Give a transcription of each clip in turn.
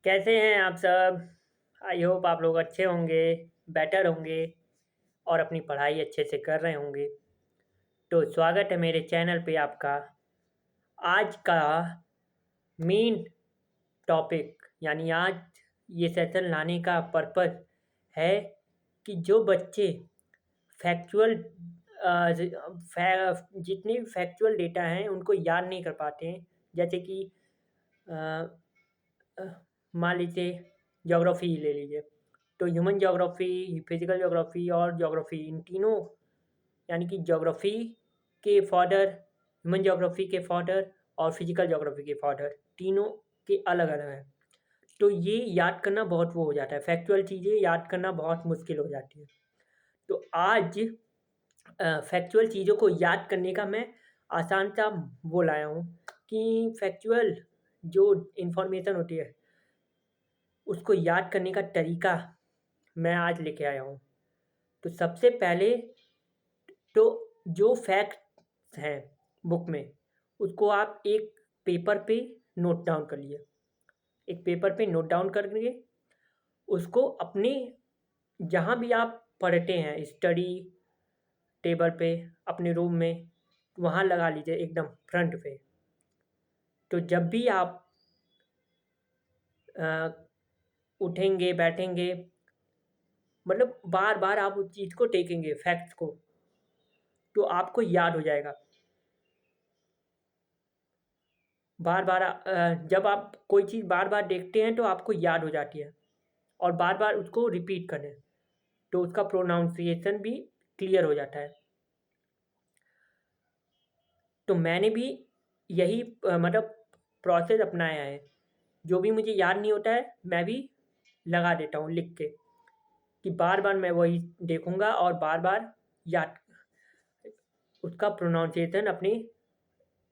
कैसे हैं आप सब? आई होप आप लोग अच्छे होंगे, बेटर होंगे और अपनी पढ़ाई अच्छे से कर रहे होंगे। तो स्वागत है मेरे चैनल पे आपका। आज का मेन टॉपिक यानी आज ये सेशन लाने का पर्पस है कि जो बच्चे फैक्चुअल जितने भी फैक्चुअल डेटा हैं उनको याद नहीं कर पाते हैं, जैसे कि अ, अ, मान लीजिए ज्योग्राफी ही ले लीजिए। तो ह्यूमन ज्योग्राफी, फिजिकल ज्योग्राफी और ज्योग्राफी, इन तीनों यानी कि ज्योग्राफी के फादर, ह्यूमन ज्योग्राफी के फादर और फिजिकल ज्योग्राफी के फादर, तीनों के अलग अलग हैं। तो ये याद करना बहुत वो हो जाता है, फैक्चुअल चीज़ें याद करना बहुत मुश्किल हो जाती है। तो आज फैक्चुअल चीज़ों को याद करने का मैं आसान सा वो लाया हूँ कि फैक्चुअल जो इंफॉर्मेशन होती है उसको याद करने का तरीका मैं आज लेके आया हूँ। तो सबसे पहले तो जो फैक्ट्स हैं बुक में, उसको आप एक पेपर पे नोट डाउन कर लिए। एक पेपर पे नोट डाउन करके उसको अपने जहाँ भी आप पढ़ते हैं, स्टडी टेबल पे, अपने रूम में, वहाँ लगा लीजिए एकदम फ्रंट पे। तो जब भी आप अ, उठेंगे, बैठेंगे, मतलब बार-बार आप उस चीज़ को देखेंगे, फैक्ट्स को, तो आपको याद हो जाएगा। बार-बार जब आप कोई चीज़ बार-बार देखते हैं तो आपको याद हो जाती है और बार-बार उसको रिपीट करें, तो उसका प्रोनाउंसिएशन भी क्लियर हो जाता है। तो मैंने भी यही मतलब प्रोसेस अपनाया है। जो भी मुझे याद नहीं होता है, मैं भी लगा देता हूँ लिख के कि बार-बार मैं वही देखूँगा और बार-बार याद उसका प्रोनाउंसिएशन अपनी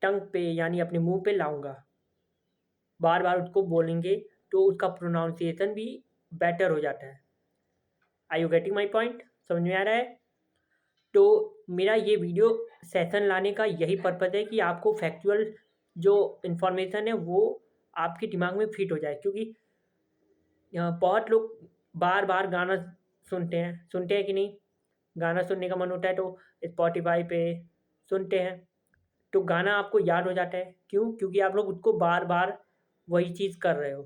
टंग पे यानी अपने मुँह पे लाऊँगा। बार-बार उसको बोलेंगे तो उसका प्रोनाउंसिएशन भी बेटर हो जाता है। Are you getting my point? समझ में आ रहा है? तो मेरा ये वीडियो सेशन लाने का यही पर्पज़ है कि आपको फैक्चुअल जो इन्फॉर्मेशन है वो आपके दिमाग में फिट हो जाए, क्योंकि बहुत लोग बार-बार गाना सुनते हैं कि नहीं? गाना सुनने का मन होता है तो स्पॉटिफ़ाई पे सुनते हैं, तो गाना आपको याद हो जाता है। क्यों? क्योंकि आप लोग उसको बार-बार वही चीज़ कर रहे हो।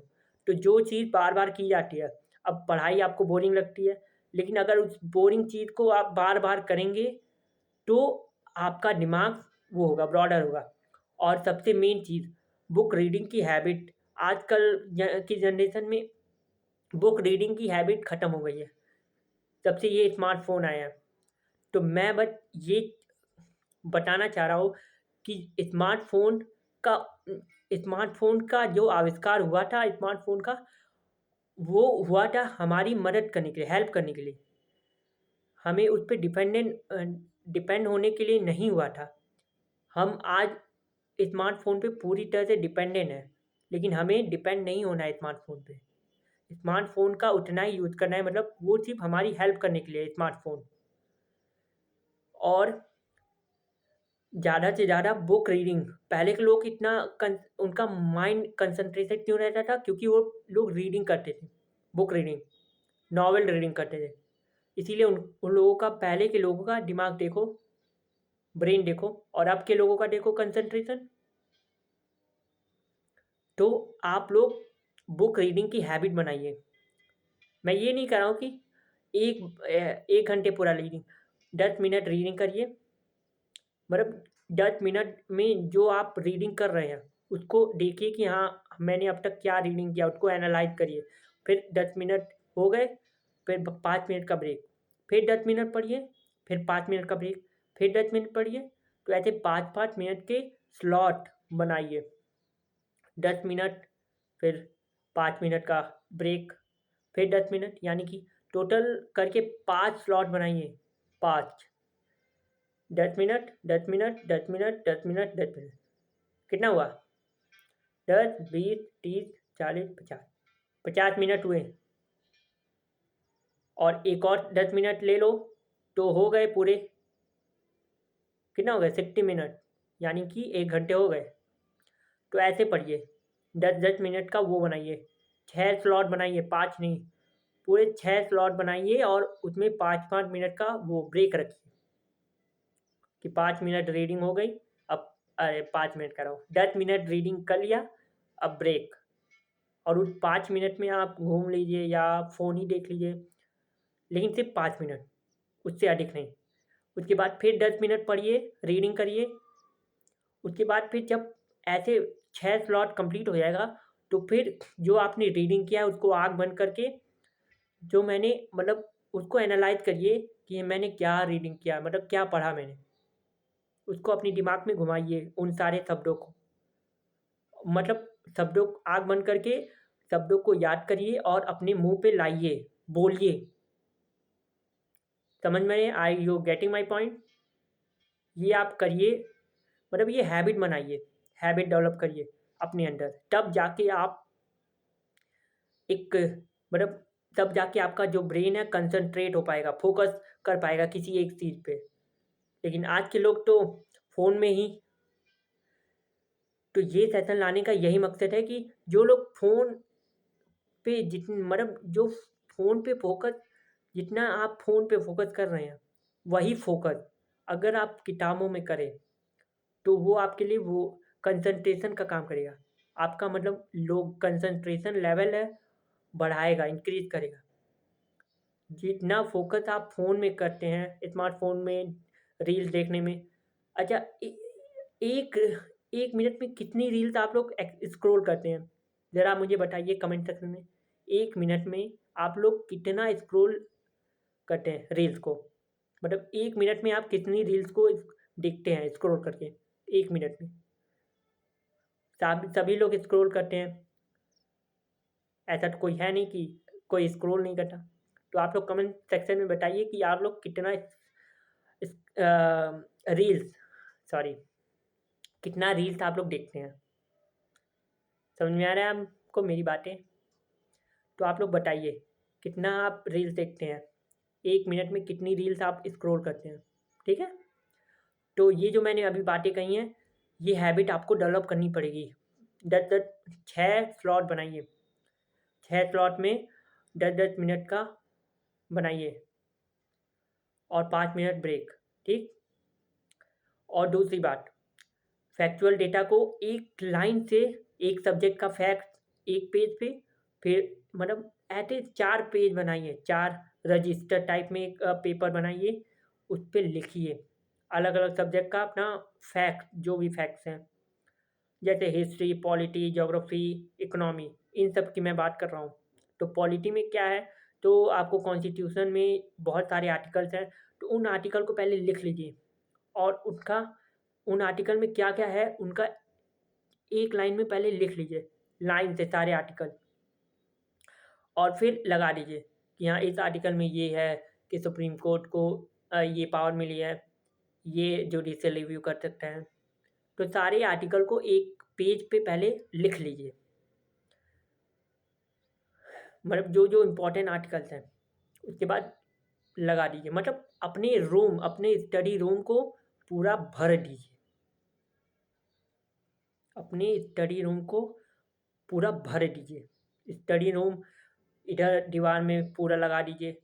तो जो चीज़ बार-बार की जाती है, अब पढ़ाई आपको बोरिंग लगती है, लेकिन अगर उस बोरिंग चीज़ को आप बार-बार करेंगे, तो आपका दिमाग वो होगा, ब्रॉडर होगा। और सबसे मेन चीज़, बुक रीडिंग की हैबिट, आजकल की जनरेशन में बुक रीडिंग की हैबिट खत्म हो गई है, जब से ये स्मार्टफ़ोन आया है। तो मैं बस ये बताना चाह रहा हूँ कि का स्मार्टफ़ोन का जो आविष्कार हुआ था, स्मार्टफ़ोन का, वो हुआ था हमारी मदद करने के लिए, हेल्प करने के लिए। हमें उस पे डिपेंड होने के लिए नहीं हुआ था। हम आज स्मार्टफ़ोन पे पूरी तरह से डिपेंडेंट हैं, लेकिन हमें डिपेंड नहीं होना है स्मार्टफ़ोन पे। स्मार्टफ़ोन का उतना ही यूज़ करना है, मतलब वो सिर्फ़ हमारी हेल्प करने के लिए है स्मार्टफ़ोन। और ज़्यादा से ज़्यादा बुक रीडिंग, पहले के लोग इतना कन उनका माइंड कंसंट्रेटेड क्यों रहता था? क्योंकि वो लोग रीडिंग करते थे, बुक रीडिंग, नॉवेल रीडिंग करते थे। इसीलिए उन लोगों का, पहले के लोगों का दिमाग देखो, ब्रेन देखो, और अब के लोगों का देखो कंसंट्रेशन। तो आप लोग बुक रीडिंग की हैबिट बनाइए। मैं ये नहीं कह रहा हूँ कि 1 घंटे पूरा रीडिंग, 10 मिनट रीडिंग करिए। मतलब 10 मिनट में जो आप रीडिंग कर रहे हैं, उसको देखिए कि हाँ, मैंने अब तक क्या रीडिंग किया, उसको एनालाइज़ करिए। फिर 10 मिनट हो गए, फिर ब 5 मिनट का ब्रेक, फिर 10 मिनट पढ़िए, फिर 5 मिनट का ब्रेक, फिर 10 मिनट पढ़िए। तो ऐसे 5-5 मिनट के स्लॉट बनाइए। 10 मिनट, फिर 5 मिनट का ब्रेक, फिर 10 मिनट, यानी कि टोटल करके 5 स्लॉट बनाइए, 5। 10 minute, 10 minute, 10 minute, 10 minute, 10 minute. कितना हुआ? 10, 20, 30, 40, 50। 50 मिनट हुए, और एक और 10 मिनट ले लो, तो हो गए पूरे, कितना हो गया? 60 मिनट, यानी कि 1 घंटे हो गए। तो ऐसे पढ़िए, 10-10 मिनट का वो बनाइए, 6 स्लॉट बनाइए, 5 नहीं, पूरे 6 स्लॉट बनाइए और उसमें 5-5 मिनट का वो ब्रेक रखिए कि 5 मिनट रीडिंग हो गई, अब 5 मिनट कराओ, 10 मिनट रीडिंग कर लिया, अब ब्रेक। और उस 5 मिनट में आप घूम लीजिए या फ़ोन ही देख लीजिए, लेकिन सिर्फ 5 मिनट, उससे अधिक नहीं। उसके बाद फिर 10 मिनट पढ़िए, रीडिंग करिए। उसके बाद फिर जब ऐसे 6 स्लॉट कंप्लीट हो जाएगा, तो फिर जो आपने रीडिंग किया है उसको आँख बंद करके, जो मैंने मतलब उसको एनालाइज़ करिए कि मैंने क्या रीडिंग किया, मतलब क्या पढ़ा मैंने। उसको अपने दिमाग में घुमाइए उन सारे शब्दों को। मतलब शब्दों आँख बंद करके शब्दों को याद करिए और अपने मुँह पे लाइए, बोलिए। समझ में आई यू गेटिंग माय पॉइंट? ये आप करिए, मतलब ये हैबिट बनाइए, हैबिट डेवलप करिए अपने अंदर। तब जाके आप एक मतलब तब जाके आपका जो ब्रेन है कंसंट्रेट हो पाएगा, फ़ोकस कर पाएगा किसी एक चीज़ पे। लेकिन आज के लोग तो फ़ोन में ही, तो ये सेशन लाने का यही मकसद है कि जो लोग फ़ोन पे मतलब जो फ़ोन पे फ़ोकस, जितना आप फ़ोन पे फ़ोकस कर रहे हैं, वही फ़ोकस अगर आप किताबों में करें, तो वो आपके लिए वो कंसंट्रेशन का काम करेगा। आपका मतलब लोग कंसंट्रेशन लेवल है, बढ़ाएगा, इंक्रीज़ करेगा। जितना फ़ोकस आप फ़ोन में करते हैं, स्मार्टफ़ोन में, रील्स देखने में, अच्छा एक 1 मिनट में कितनी रील्स आप लोग स्क्रॉल करते हैं? ज़रा मुझे बताइए कमेंट सेक्शन में। 1 मिनट में आप लोग कितना स्क्रॉल करते हैं रील्स को? मतलब 1 मिनट में आप कितनी रील्स को देखते हैं स्क्रॉल करके 1 मिनट में? सभी लोग स्क्रॉल करते हैं। ऐसा तो कोई है नहीं कि कोई स्क्रॉल नहीं करता। तो आप लोग कमेंट सेक्शन में बताइए कि आप लोग कितना रील्स, सॉरी, कितना रील्स आप लोग देखते हैं? समझ में आ रहा है आपको मेरी बातें? तो आप लोग बताइए, कितना आप रील्स देखते हैं? 1 मिनट में कितनी रील्स आप स्क्रॉल करते हैं? ठीक है? तो ये जो मैंने अभी बातें कही हैं, ये हैबिट आपको डेवलप करनी पड़ेगी। 10-10 6 स्लॉट बनाइए। 6 स्लॉट में 10-10 मिनट का बनाइए और 5 मिनट ब्रेक, ठीक? और दूसरी बात, फैक्चुअल डेटा को एक लाइन से, एक सब्जेक्ट का फैक्ट एक पेज पे, फिर मतलब ऐसे 4 पेज बनाइए, 4 रजिस्टर टाइप में एक पेपर बनाइए, उस पे लिखिए अलग-अलग सब्जेक्ट का अपना फैक्ट, जो भी फैक्ट्स हैं। जैसे हिस्ट्री, पॉलिटी, ज्योग्राफी, इकोनॉमी, इन सब की मैं बात कर रहा हूँ। तो पॉलिटी में क्या है, तो आपको कॉन्स्टिट्यूशन में बहुत सारे आर्टिकल्स हैं, तो उन आर्टिकल को पहले लिख लीजिए और उनका उन आर्टिकल में क्या-क्या है, उनका एक लाइन में पहले लिख लीजिए, लाइन से सारे आर्टिकल, और फिर लगा दीजिए कि हाँ, इस आर्टिकल में ये है कि सुप्रीम कोर्ट को ये पावर मिली है, ये जुडिशियल रिव्यू कर सकते हैं। तो सारे आर्टिकल को एक पेज पे पहले लिख लीजिए। मतलब जो-जो इम्पोर्टेंट आर्टिकल्स हैं, उसके बाद लगा दीजिए। मतलब अपने स्टडी रूम को पूरा भर दीजिए। अपने स्टडी रूम को पूरा भर दीजिए। स्टडी रूम इधर दीवार में पूरा लगा दीजिए।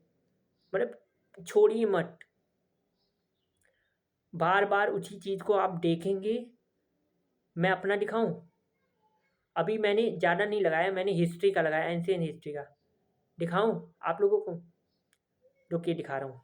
मतलब छोड़िए मत। बार-बार उसी चीज़ को आप देखेंगे। मैं अपना दिखाऊँ? अभी मैंने ज़्यादा नहीं लगाया, मैंने हिस्ट्री का लगाया, एंशिएंट हिस्ट्री का। दिखाऊँ आप लोगों को? रुकिए दिखा रहा हूँ।